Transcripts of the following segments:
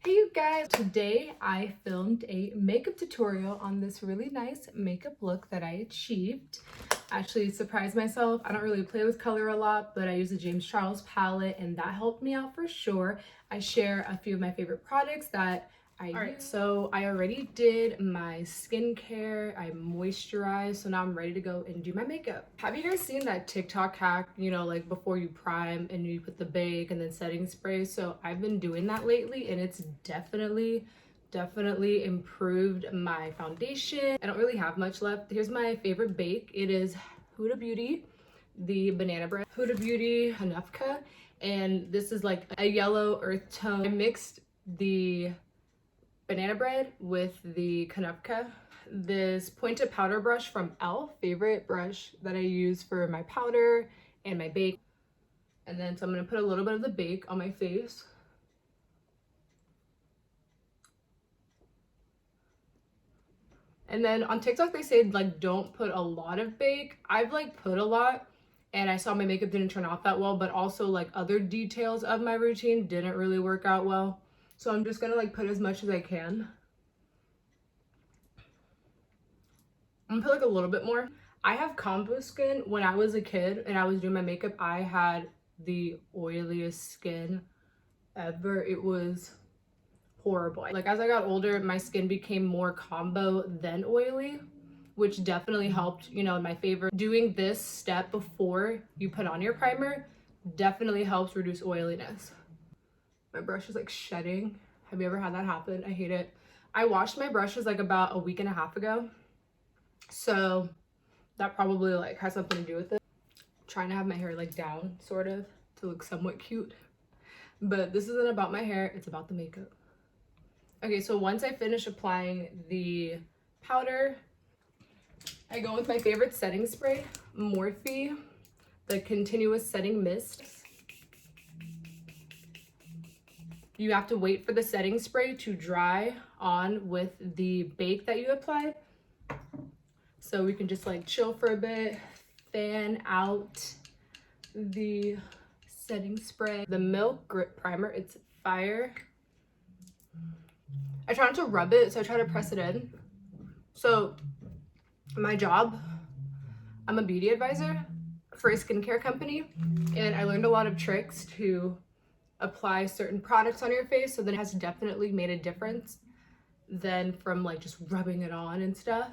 Hey you guys, today I filmed a makeup tutorial on this really nice makeup look that I achieved. Actually surprised myself. I don't really play with color a lot, but I use the James Charles palette and that helped me out for sure. I share a few of my favorite products that I use. So I already did my skincare, I moisturized, so now I'm ready to go and do my makeup. Have you guys seen that TikTok hack, you know, like before you prime and you put the bake and then setting spray? So I've been doing that lately and it's definitely improved my foundation. I don't really have much left. Here's my favorite bake. It is Huda Beauty, the banana bread. Huda Beauty Hanufka, and this is like a yellow earth tone. I mixed the banana bread with the kanafka. This pointed powder brush from e.l.f., favorite brush that I use for my powder and my bake. And then so I'm gonna put a little bit of the bake on my face. And then on TikTok they say like don't put a lot of bake. I've like put a lot and I saw my makeup didn't turn out that well, but also like other details of my routine didn't really work out well. So I'm just gonna like put as much as I can. I'm gonna put like a little bit more. I have combo skin. When I was a kid and I was doing my makeup, I had the oiliest skin ever. It was horrible. Like as I got older, my skin became more combo than oily, which definitely helped, you know, in my favor. Doing this step before you put on your primer definitely helps reduce oiliness. My brush is like shedding. Have you ever had that happen? I hate it. I washed my brushes like about a week and a half ago. So that probably like has something to do with it. I'm trying to have my hair like down sort of to look somewhat cute. But this isn't about my hair, it's about the makeup. Okay, so once I finish applying the powder, I go with my favorite setting spray, Morphe, the Continuous Setting Mist. You have to wait for the setting spray to dry on with the bake that you applied. So we can just like chill for a bit, fan out the setting spray. The Milk Grip Primer, it's fire. I try not to rub it, so I try to press it in. So my job, I'm a beauty advisor for a skincare company, and I learned a lot of tricks to apply certain products on your face, so then it has definitely made a difference than from like just rubbing it on and stuff.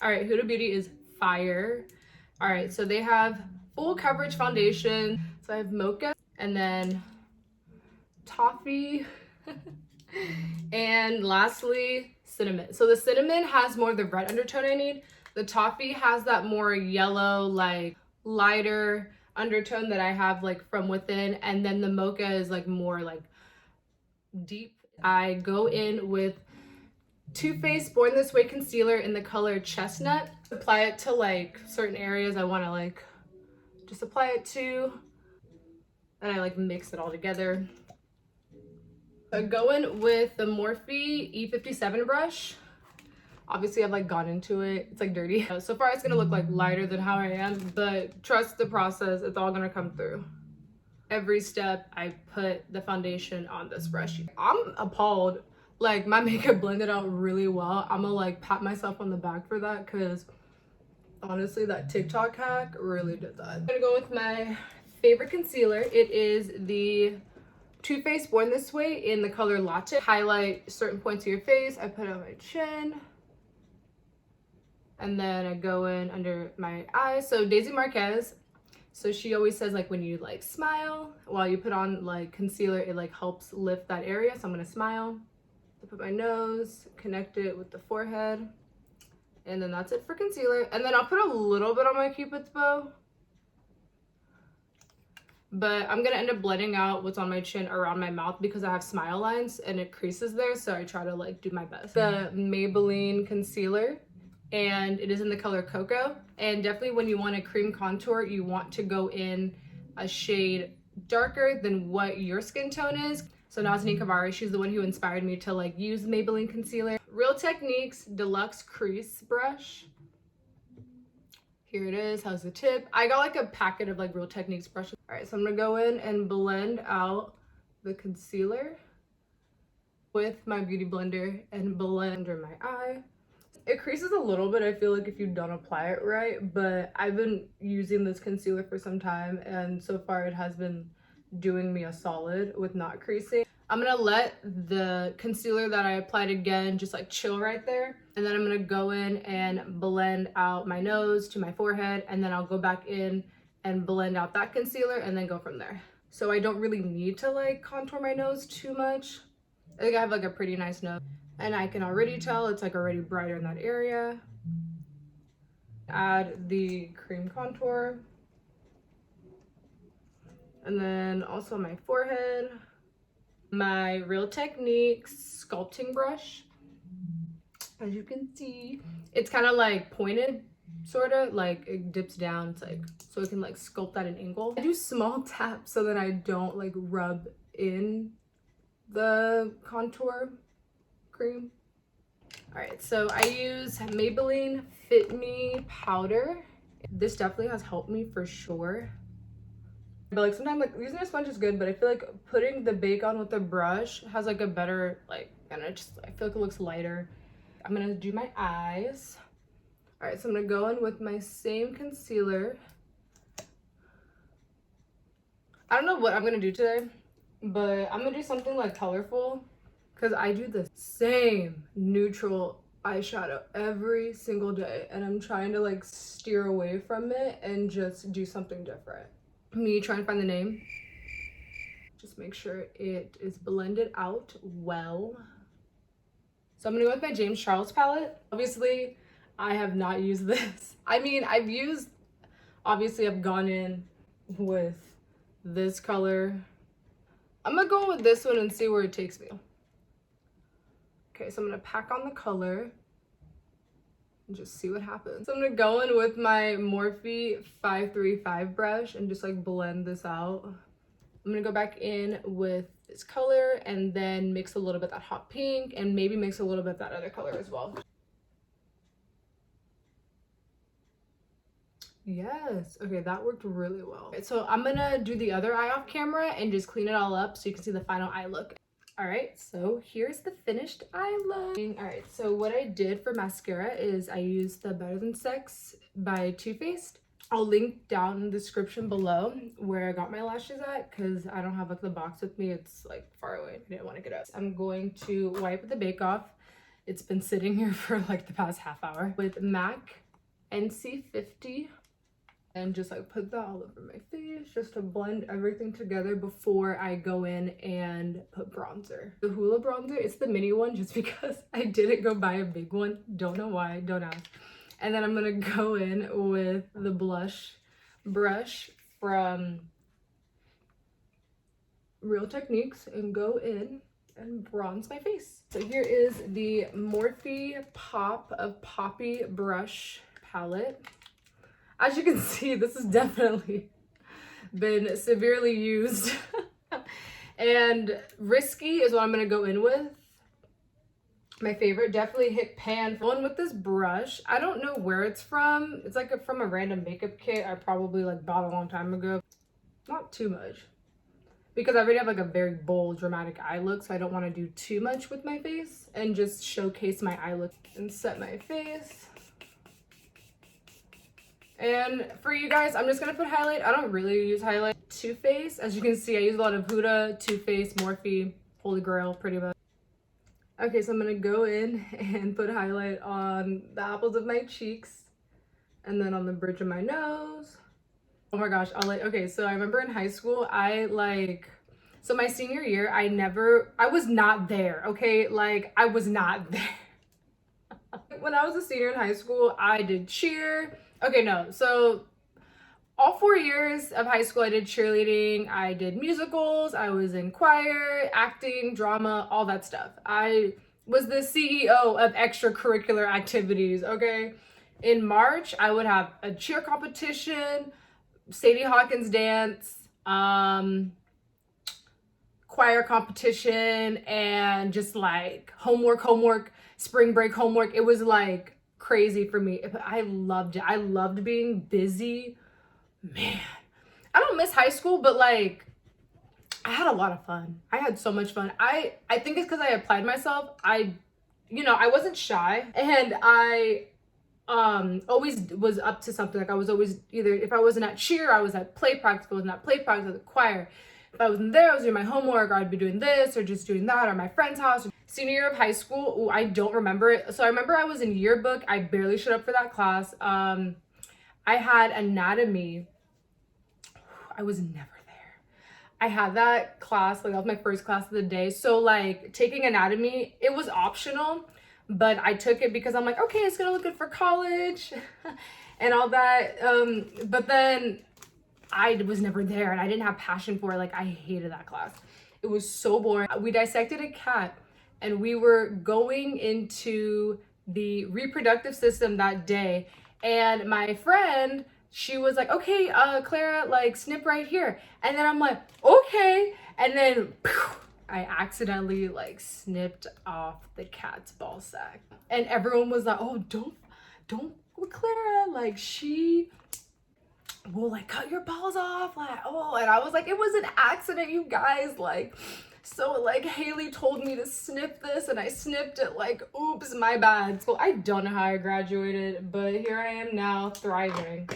All right, Huda Beauty is fire. All right, so they have full coverage foundation. So I have mocha and then toffee and lastly cinnamon. So the cinnamon has more of the red undertone I need. The toffee has that more yellow, like lighter undertone that I have like from within, and then the mocha is like more like deep. I go in with Too Faced Born This Way concealer in the color Chestnut. Apply it to like certain areas I want to like just apply it to, and I like mix it all together. I go in with the Morphe E57 brush. Obviously I've like gone into it, it's like dirty. So far it's gonna look like lighter than how I am, but trust the process, it's all gonna come through. Every step I put the foundation on this brush. I'm appalled. Like my makeup blended out really well. I'm gonna like pat myself on the back for that because honestly that TikTok hack really did that. I'm gonna go with my favorite concealer. It is the Too Faced Born This Way in the color Latte. Highlight certain points of your face. I put it on my chin. And then I go in under my eyes. So Daisy Marquez, so she always says like when you like smile while you put on like concealer, it like helps lift that area. So I'm gonna smile. I put my nose, connect it with the forehead, and then that's it for concealer. And then I'll put a little bit on my Cupid's bow, but I'm gonna end up blending out what's on my chin around my mouth because I have smile lines and it creases there, so I try to like do my best. The Maybelline concealer, and it is in the color Cocoa. And definitely when you want a cream contour, you want to go in a shade darker than what your skin tone is. So Nazanin Kavari, she's the one who inspired me to like use Maybelline concealer. Real Techniques Deluxe Crease Brush. Here it is. How's the tip? I got like a packet of like Real Techniques brushes. All right, so I'm gonna go in and blend out the concealer. with my beauty blender and blend under my eye. It creases a little bit, I feel like, if you don't apply it right, but I've been using this concealer for some time and so far it has been doing me a solid with not creasing. I'm gonna let the concealer that I applied again just like chill right there, and then I'm gonna go in and blend out my nose to my forehead, and then I'll go back in and blend out that concealer and then go from there. So I don't really need to like contour my nose too much. I think I have like a pretty nice nose. And I can already tell it's like already brighter in that area. Add the cream contour. And then also my forehead. My Real Techniques sculpting brush. As you can see, it's kind of like pointed, sort of like it dips down. It's like, so it can like sculpt at an angle. I do small taps so that I don't like rub in the contour cream. All right, so I use Maybelline Fit Me powder. This definitely has helped me for sure. But like sometimes like using a sponge is good, but I feel like putting the bake on with the brush has like a better like, and I feel like it looks lighter. I'm gonna do my eyes. All right, so I'm gonna go in with my same concealer. I don't know what I'm gonna do today, but I'm gonna do something like colorful, because I do the same neutral eyeshadow every single day and I'm trying to like steer away from it and just do something different. Me trying to find the name. Just make sure it is blended out well. So I'm gonna go with my James Charles palette. Obviously, I have not used this. I mean, obviously I've gone in with this color. I'm gonna go with this one and see where it takes me. Okay, so I'm gonna pack on the color and just see what happens. So I'm gonna go in with my Morphe 535 brush and just like blend this out. I'm gonna go back in with this color and then mix a little bit that hot pink and maybe mix a little bit that other color as well. Yes, okay, that worked really well. Okay, so I'm gonna do the other eye off camera and just clean it all up so you can see the final eye look. All right, so here's the finished eye look. All right, so what I did for mascara is I used the Better Than Sex by Too Faced. I'll link down in the description below where I got my lashes at because I don't have like the box with me. It's like far away. I didn't want to get up. I'm going to wipe the bake off. It's been sitting here for like the past half hour with MAC NC50. And just like put that all over my face just to blend everything together before I go in and put bronzer. The Hoola bronzer, it's the mini one just because I didn't go buy a big one. Don't know why, don't ask. And then I'm gonna go in with the blush brush from Real Techniques and go in and bronze my face. So here is the Morphe Pop of Poppy brush palette. As you can see, this has definitely been severely used. And Risky is what I'm gonna go in with. My favorite, definitely hit pan. Going with this brush. I don't know where it's from. It's like from a random makeup kit I probably like bought a long time ago. Not too much. Because I already have like a very bold, dramatic eye look, so I don't want to do too much with my face and just showcase my eye look and set my face. And for you guys, I'm just gonna put highlight. I don't really use highlight. Too Faced, as you can see, I use a lot of Huda, Too Faced, Morphe, Holy Grail, pretty much. Okay, so I'm gonna go in and put highlight on the apples of my cheeks and then on the bridge of my nose. Oh my gosh, okay, so I remember in high school, so my senior year, I was not there, okay? Like, I was not there. When I was a senior in high school, I did cheer. Okay, no, so all 4 years of high school, I did cheerleading, I did musicals, I was in choir, acting, drama, all that stuff. I was the CEO of extracurricular activities, okay? In March, I would have a cheer competition, Sadie Hawkins dance, choir competition, and just like homework, spring break homework. It was like crazy for me, but I loved it. I loved being busy. Man, I don't miss high school, but like I had a lot of fun. I had so much fun. I think it's because I applied myself. You know, I wasn't shy, and I always was up to something. Like I was always either, if I wasn't at cheer, I was at play practice. If I wasn't at play practice, I was at choir. If I wasn't there, I was doing my homework, or I'd be doing this or just doing that, or my friend's house. Senior year of high school, ooh, I don't remember it. So I remember I was in yearbook. I barely showed up for that class. I had anatomy. I was never there. I had that class, like that was my first class of the day. So like taking anatomy, it was optional, but I took it because I'm like, okay, it's gonna look good for college and all that. But then I was never there, and I didn't have passion for it. Like I hated that class. It was so boring. We dissected a cat, and we were going into the reproductive system that day. And my friend, she was like, okay, Clara, like snip right here. And then I'm like, okay. And then I accidentally like snipped off the cat's ball sack. And everyone was like, oh, don't, Clara, like she will like cut your balls off. Like, oh, and I was like, it was an accident, you guys. Like, so like Haley told me to snip this, and I snipped it. Like, oops, my bad. So I don't know how I graduated, but here I am now, thriving.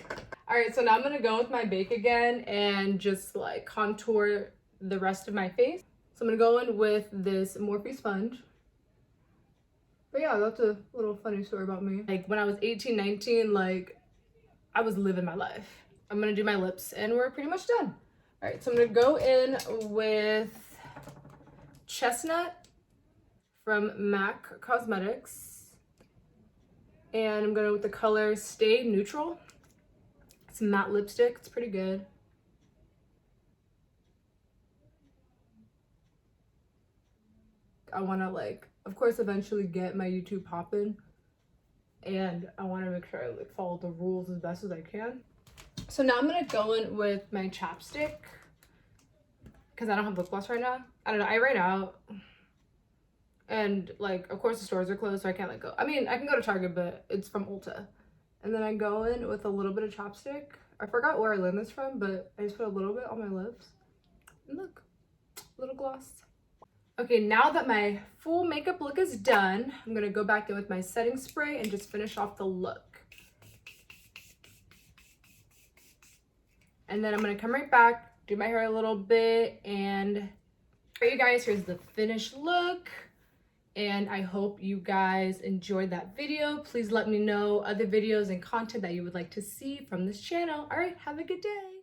All right, so now I'm gonna go with my bake again and just like contour the rest of my face. So I'm gonna go in with this Morphe sponge. But yeah, that's a little funny story about me. Like when I was 18, 19, like I was living my life. I'm gonna do my lips and we're pretty much done. All right, so I'm gonna go in with Chestnut from MAC Cosmetics. And I'm going with the color Stay Neutral. It's a matte lipstick, it's pretty good. I wanna like, of course, eventually get my YouTube poppin', and I wanna make sure I like follow the rules as best as I can. So now I'm gonna go in with my chapstick, because I don't have lip gloss right now. I don't know, I ran out. And like, of course the stores are closed, so I can't like go. I mean, I can go to Target, but it's from Ulta. And then I go in with a little bit of chapstick. I forgot where I learned this from, but I just put a little bit on my lips. And look, little gloss. Okay, now that my full makeup look is done, I'm gonna go back in with my setting spray and just finish off the look. And then I'm gonna come right back, do my hair a little bit, and for you guys, here's the finished look. And I hope you guys enjoyed that video. Please let me know other videos and content that you would like to see from this channel. All right, have a good day.